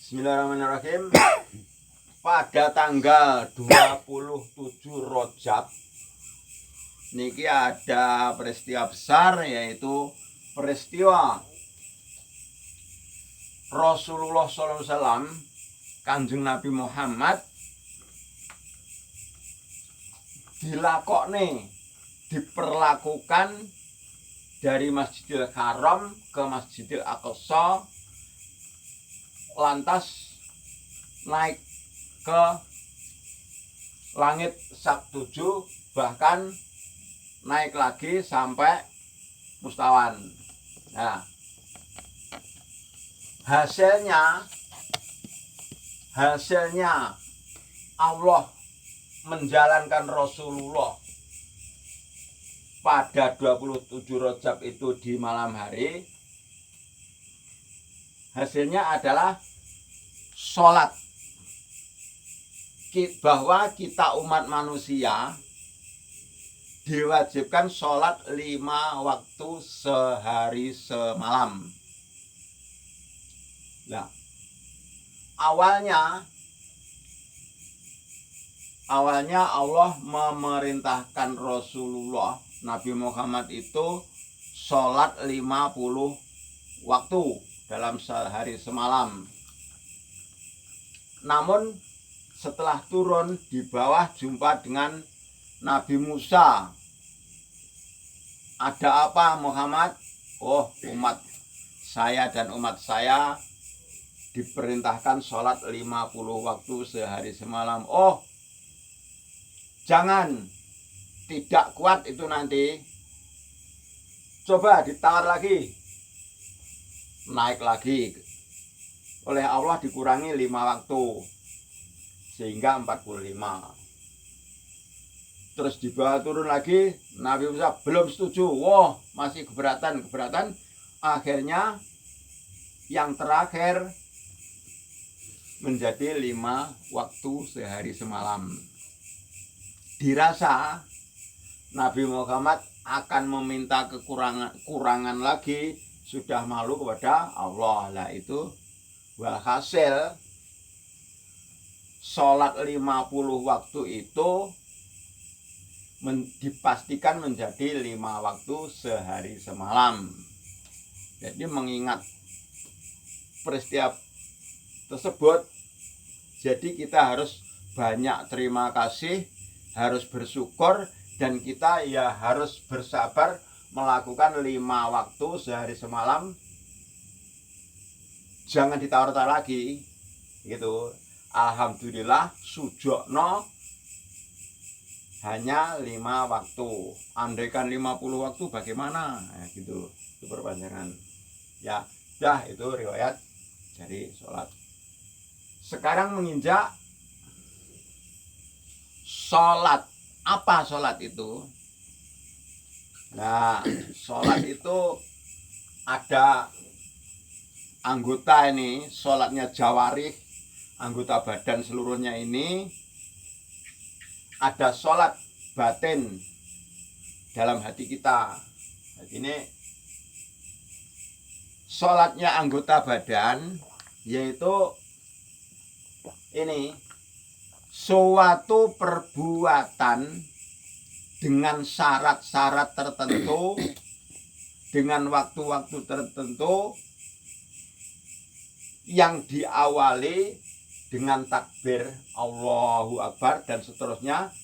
Bismillahirrahmanirrahim. Pada tanggal 27 Rajab niki ada peristiwa besar, yaitu peristiwa Rasulullah SAW, Kanjeng Nabi Muhammad diperlakukan dari Masjidil Haram ke Masjidil Aqsa, lantas naik ke langit sak-7, bahkan naik lagi sampai mustawan. Nah, hasilnya Allah menjalankan Rasulullah pada 27 Rajab itu di malam hari. Hasilnya adalah sholat, bahwa kita umat manusia diwajibkan sholat 5 waktu sehari semalam. Nah, awalnya Allah memerintahkan Rasulullah Nabi Muhammad itu sholat 50 waktu dalam sehari semalam. Namun setelah turun di bawah jumpa dengan Nabi Musa. Ada apa Muhammad? Oh, umat saya dan umat saya diperintahkan sholat 50 waktu sehari semalam. Oh, jangan, tidak kuat itu nanti. Coba ditawar lagi. Naik lagi. Oleh Allah dikurangi 5 waktu, sehingga 45. Terus di bawah turun lagi, Nabi Musa belum setuju. Wah, masih keberatan. Akhirnya yang terakhir menjadi 5 waktu sehari semalam. Dirasa Nabi Muhammad akan meminta kekurangan lagi, sudah malu kepada Allah. Lah itu walhasil sholat 50 waktu itu dipastikan menjadi 5 waktu sehari semalam. Jadi mengingat peristiwa tersebut, jadi kita harus banyak terima kasih, harus bersyukur, dan kita ya harus bersabar melakukan 5 waktu sehari semalam. Jangan ditawar-tawar lagi gitu. Alhamdulillah sujokno hanya 5 waktu. Andaikan 50 waktu bagaimana? Nah, gitu. Itu perpanjangan. Ya, dah itu riwayat dari sholat. Sekarang menginjak sholat. Apa sholat itu? Nah, sholat itu ada anggota ini, sholatnya jawarih, anggota badan seluruhnya ini. Ada sholat batin dalam hati kita. Jadi ini sholatnya anggota badan, yaitu ini suatu perbuatan dengan syarat-syarat tertentu, dengan waktu-waktu tertentu, yang diawali dengan takbir Allahu Akbar dan seterusnya,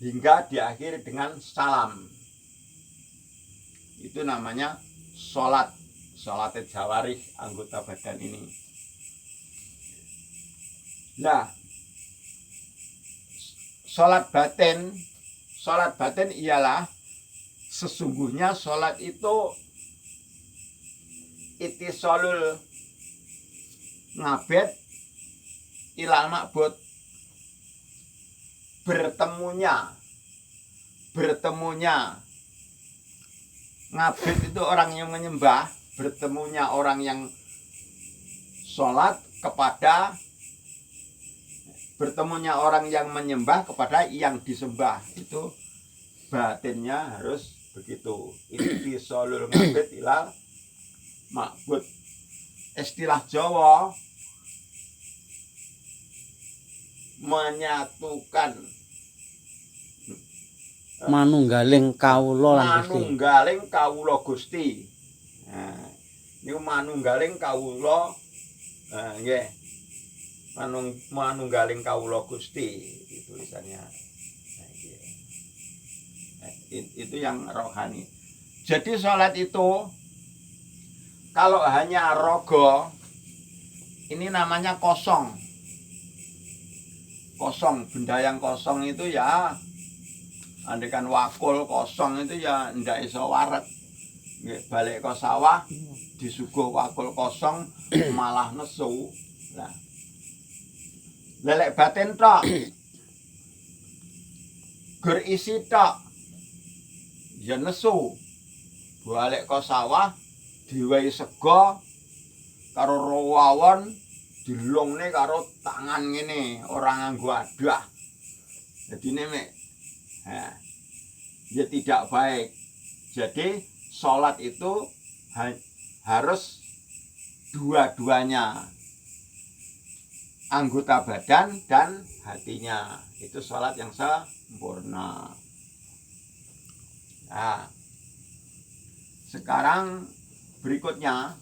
hingga diakhiri dengan salam. Itu namanya sholat jawarih, anggota badan ini. Nah, sholat batin ialah sesungguhnya sholat itu ittisalul ngabed ilal ma'bud, bertemunya ngabed itu orang yang menyembah, bertemunya orang yang sholat kepada bertemunya orang yang menyembah kepada yang disembah. Itu batinnya harus begitu. Ittisalul ngabed ilal ma'bud. Istilah Jawa menyatukan manunggaling kawula lan Gusti. Manunggaling kawula Gusti. Nah, niku manunggaling kawula nggih. Manunggaling kawula Gusti tulisannya. Nah, itu yang rohani. Jadi sholat itu kalau hanya rogo ini namanya kosong. Kosong, benda yang kosong itu ya andaikan wakul kosong itu ya ndak iso waret. Nggih, balik ke sawah disuguh wakul kosong malah nesu. Lah. Lelek batin tok. Gur isi tok. Ya nesu. Balik ke sawah diwehi sego karo rawon dilungne karo tangan ngene, ora nganggo adah. Dadine mek ya tidak baik. Jadi sholat itu harus dua-duanya, anggota badan dan hatinya. Itu sholat yang sempurna. Nah, sekarang berikutnya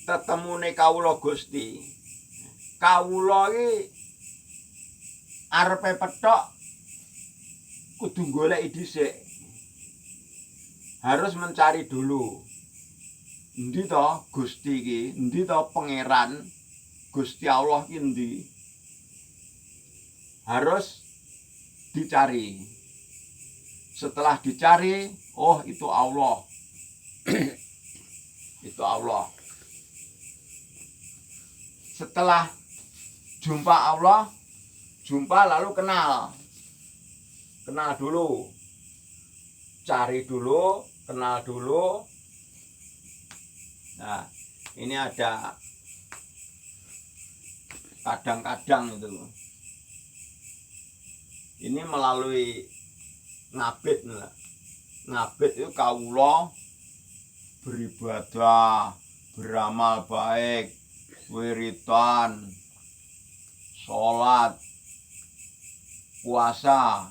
tetemune kawula Gusti. Kawula iki arepe petok kudu golek dhisik. Harus mencari dulu. Endi to Gusti iki? Endi to pangeran? Gusti Allah iki endi? Harus dicari. Setelah dicari, oh itu Allah. Itu Allah. Setelah jumpa Allah, jumpa lalu kenal. Kenal dulu. Cari dulu, kenal dulu. Nah, ini ada kadang-kadang itu. Ini melalui ngabit. Ngabit itu kawula beribadah, beramal baik, wiritan, sholat, puasa.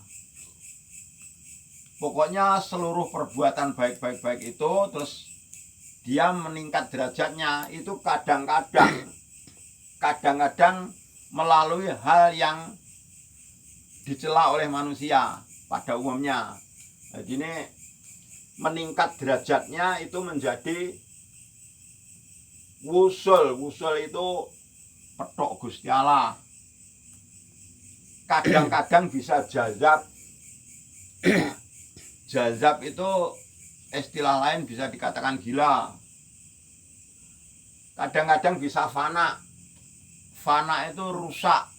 Pokoknya seluruh perbuatan baik-baik itu terus dia meningkat derajatnya itu kadang-kadang melalui hal yang dicela oleh manusia pada umumnya. Jadi ini meningkat derajatnya itu menjadi wusul. Wusul itu petok Gusti Allah. Kadang-kadang bisa jazab. Jazab itu istilah lain bisa dikatakan gila. Kadang-kadang bisa fana. Fana itu rusak.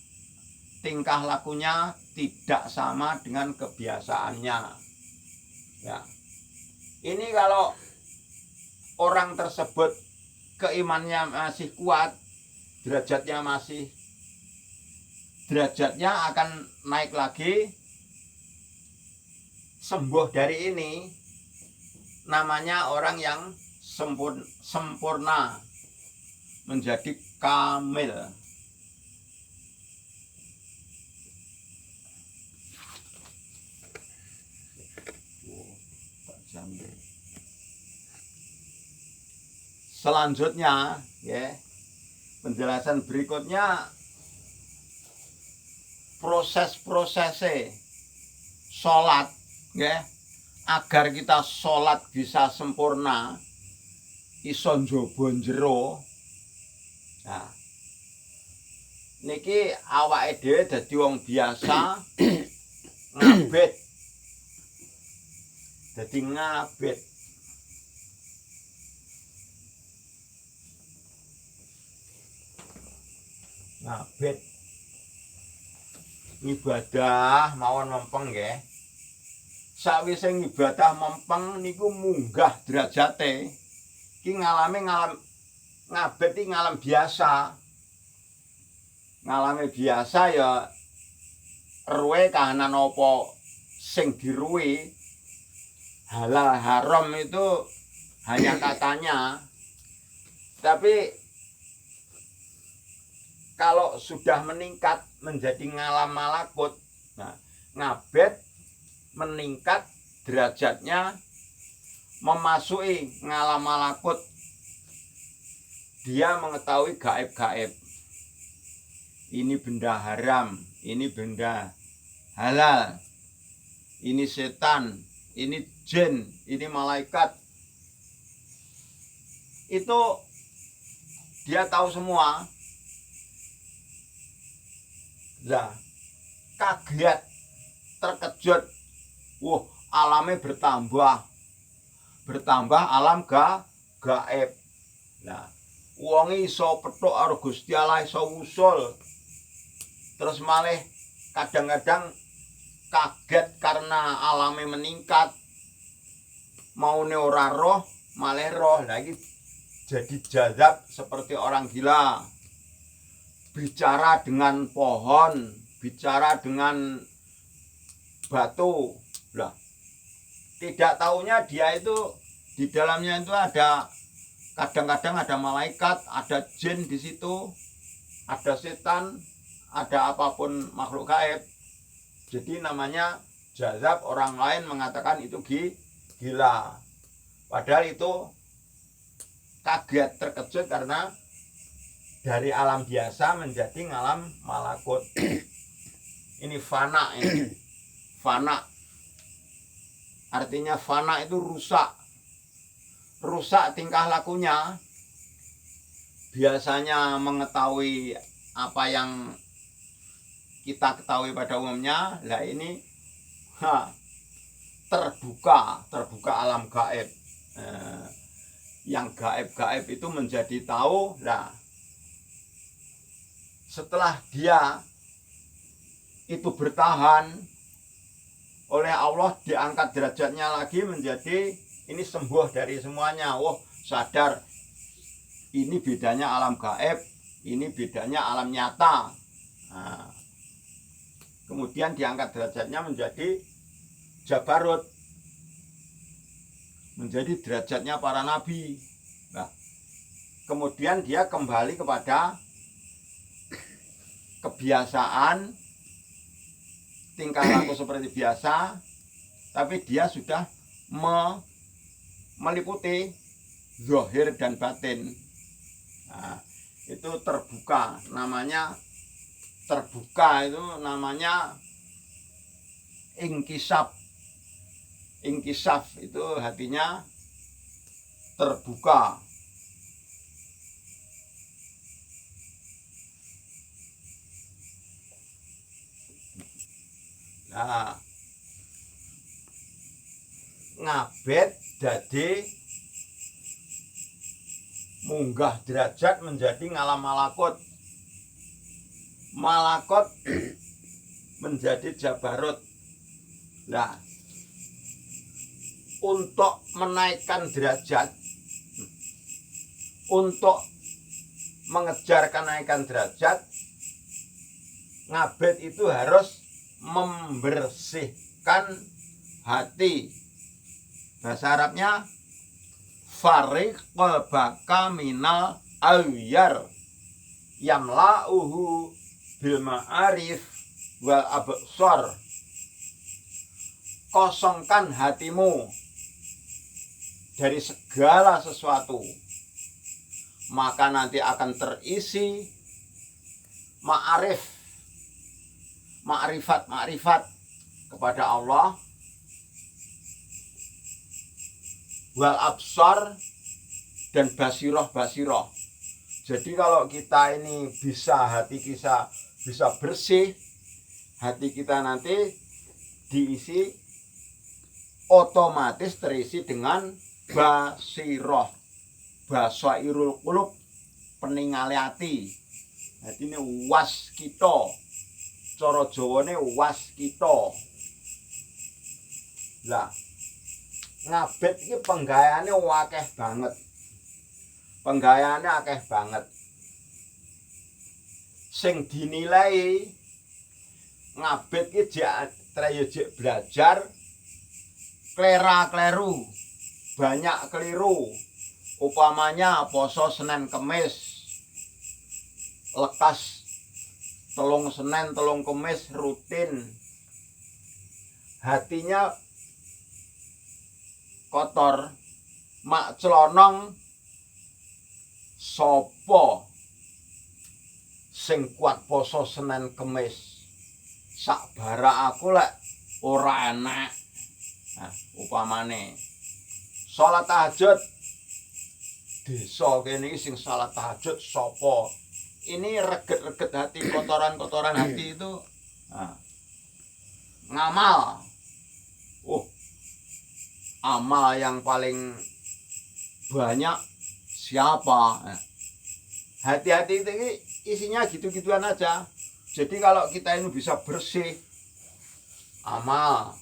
Tingkah lakunya tidak sama dengan kebiasaannya. Ya. Ini kalau orang tersebut keimannya masih kuat, derajatnya akan naik lagi. Sembuh dari ini namanya orang yang sempurna, menjadi kamil. Selanjutnya, ya, penjelasan berikutnya proses-prosesnya sholat, ya, agar kita sholat bisa sempurna, iso njaba njero. Nah, niki awake dhewe dadi wong biasa ngabit. Dadi ngabit. Ngabit. Ibadah mawon mempeng nggih. Sawise ibadah mempeng niku munggah derajate. Iki ngabit iki ngalam biasa. Ngalame biasa ya ruwe kahanan apa sing diruwi. Halal haram itu hanya katanya. Tapi kalau sudah meningkat menjadi ngalam malakut, nah, ngabet meningkat derajatnya memasuki ngalam malakut. Dia mengetahui gaib-gaib. Ini benda haram, ini benda halal, ini setan, ini jin, ini malaikat. Itu dia tahu semua. Lah, kaget, terkejut. Wah, alamnya bertambah alam gaib. Nah, wong iso petuk karo Gusti Allah, iso usul. Terus malih kadang-kadang kaget karena alamnya meningkat. Maune ora roh, malih roh. Lagi jadi jazab seperti orang gila. Bicara dengan pohon, bicara dengan batu. Lah, tidak taunya dia itu di dalamnya itu ada, kadang-kadang ada malaikat, ada jin di situ, ada setan, ada apapun makhluk gaib. Jadi namanya jazab, orang lain mengatakan itu gila. Padahal itu kaget, terkejut karena dari alam biasa menjadi ngalam malakut. Ini fana ini. Fana. Artinya fana itu rusak. Rusak tingkah lakunya. Biasanya mengetahui apa yang kita ketahui pada umumnya. Lah ini terbuka alam gaib. Yang gaib-gaib itu menjadi tahu. Lah, setelah dia itu bertahan, oleh Allah diangkat derajatnya lagi menjadi ini sembuh dari semuanya. Wah, sadar ini bedanya alam gaib, ini bedanya alam nyata. Nah, kemudian diangkat derajatnya menjadi jabarut, menjadi derajatnya para nabi. Nah, kemudian dia kembali kepada kebiasaan tingkah laku seperti biasa, tapi dia sudah meliputi zahir dan batin. Nah, itu terbuka, namanya terbuka itu namanya inkisaf. Inkisaf itu hatinya terbuka. Nah, ngabet dadi munggah derajat menjadi ngalam malakut. Malakut menjadi jabarut. Nah, untuk menaikkan derajat, untuk mengejar kenaikan derajat, ngabet itu harus membersihkan hati. Bahasa Arabnya fariq qalbaka minal awyar yamla'uhu bil ma'arif wal absar. Kosongkan hatimu dari segala sesuatu, maka nanti akan terisi ma'arif, ma'rifat kepada Allah, wal absar, dan basiroh. Jadi kalau kita ini bisa, hati kita bisa bersih, hati kita nanti diisi, otomatis terisi dengan basiroh, basairul qulub, peningale ati. Jadi ini was kita. Cara Jawane was kita. Lah, ngabet iki penggayaane akeh banget. Penggayaane akeh banget. Sing dinilai ngabet iki jek belajar klera-kleru, banyak keliru. Upamanya poso Senin Kemis, lekas telung Senin, telung Kemis rutin. Hatinya kotor, mak celonong sopo sing kuat poso Senin Kemis. Sak bara aku lek ora enak. Nah, upamane salat tahajud desa kene iki sing salat tahajud sapa? Ini reget-reget hati, kotoran-kotoran hati itu ngamal. Amal yang paling banyak siapa? Hati-hati itu isinya gitu-gituan aja. Jadi kalau kita ini bisa bersih, amal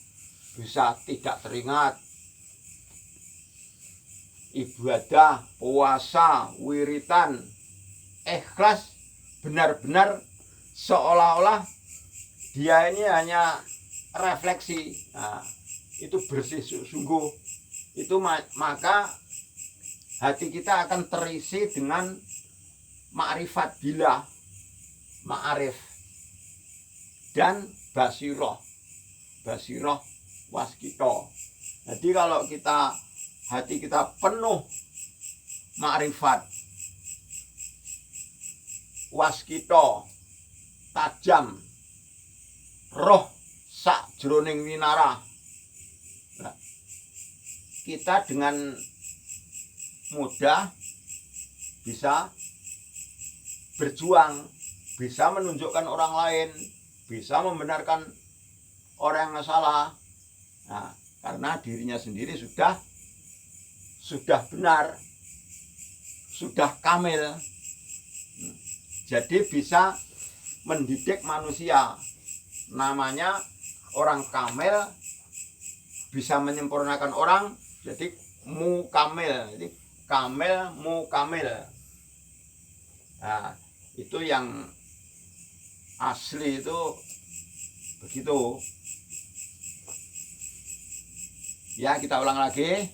bisa tidak teringat, ibadah, puasa, wiritan, ikhlas, benar-benar seolah-olah dia ini hanya refleksi. Nah, itu bersih sungguh. Itu maka hati kita akan terisi dengan ma'rifat billah, ma'arif dan basiroh waskito. Jadi kalau hati kita penuh ma'rifat, waskito, tajam, roh sak jroning winara, kita dengan mudah bisa berjuang, bisa menunjukkan orang lain, bisa membenarkan orang yang salah. Nah, karena dirinya sendiri sudah benar, sudah kamil. Jadi bisa mendidik manusia. Namanya orang kamil, bisa menyempurnakan orang. Jadi mukamil, jadi kamil mukamil. Nah, itu yang asli itu begitu. Ya, kita ulang lagi.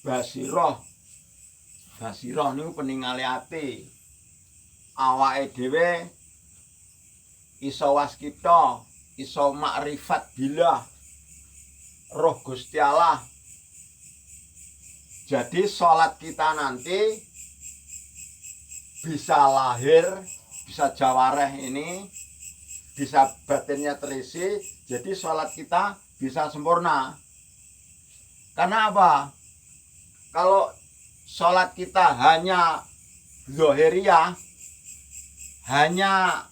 Basiroh niku peningale ati. Awake dhewe iso waskita, iso makrifat billah, roh Gusti Allah. Jadi sholat kita nanti bisa lahir, bisa jawareh ini, bisa batinnya terisi. Jadi sholat kita bisa sempurna. Karena apa? Kalau sholat kita hanya zohiriyah, hanya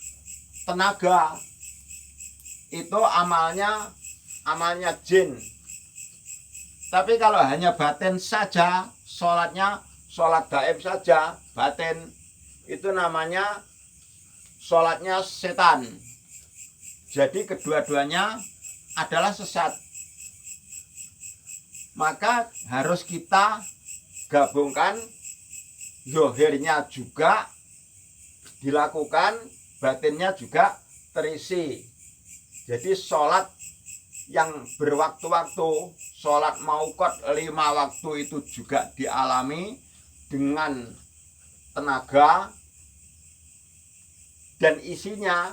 tenaga, itu amalnya jin. Tapi kalau hanya batin saja, sholatnya sholat gaib saja, batin, itu namanya sholatnya setan. Jadi kedua-duanya adalah sesat. Maka harus kita gabungkan, zohirnya juga dilakukan, batinnya juga terisi. Jadi sholat yang berwaktu-waktu, sholat maukot 5 waktu itu juga dialami dengan tenaga dan isinya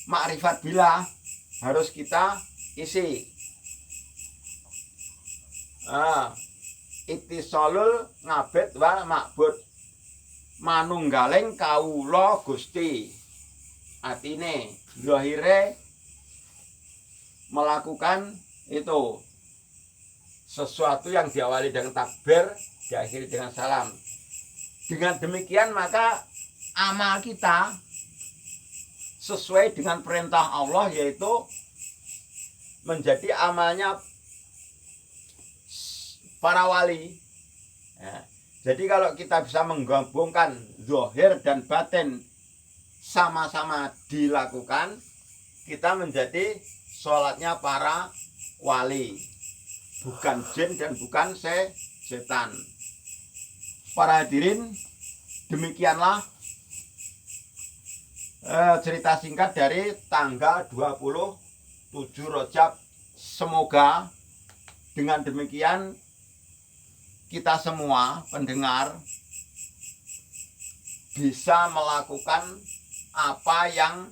makrifat billah harus kita isi. Ittisolul ngabed wa ma'bud, manunggaling kawula Gusti. Atine zahire melakukan itu sesuatu yang diawali dengan takbir, diakhiri dengan salam. Dengan demikian maka amal kita sesuai dengan perintah Allah, yaitu menjadi amalnya para wali. Ya. Jadi kalau kita bisa menggabungkan zahir dan batin sama-sama dilakukan, kita menjadi sholatnya para wali, bukan jin dan bukan setan. Para hadirin, demikianlah cerita singkat dari tanggal 27 Rajab. Semoga dengan demikian kita semua pendengar bisa melakukan apa yang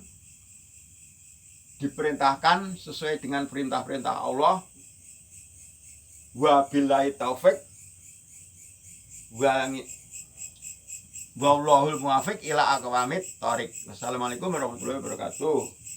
diperintahkan sesuai dengan perintah-perintah Allah. Wabillahi taufik wallahul muwaffiq ila aqwamit thoriq. Wassalamualaikum warahmatullahi wabarakatuh.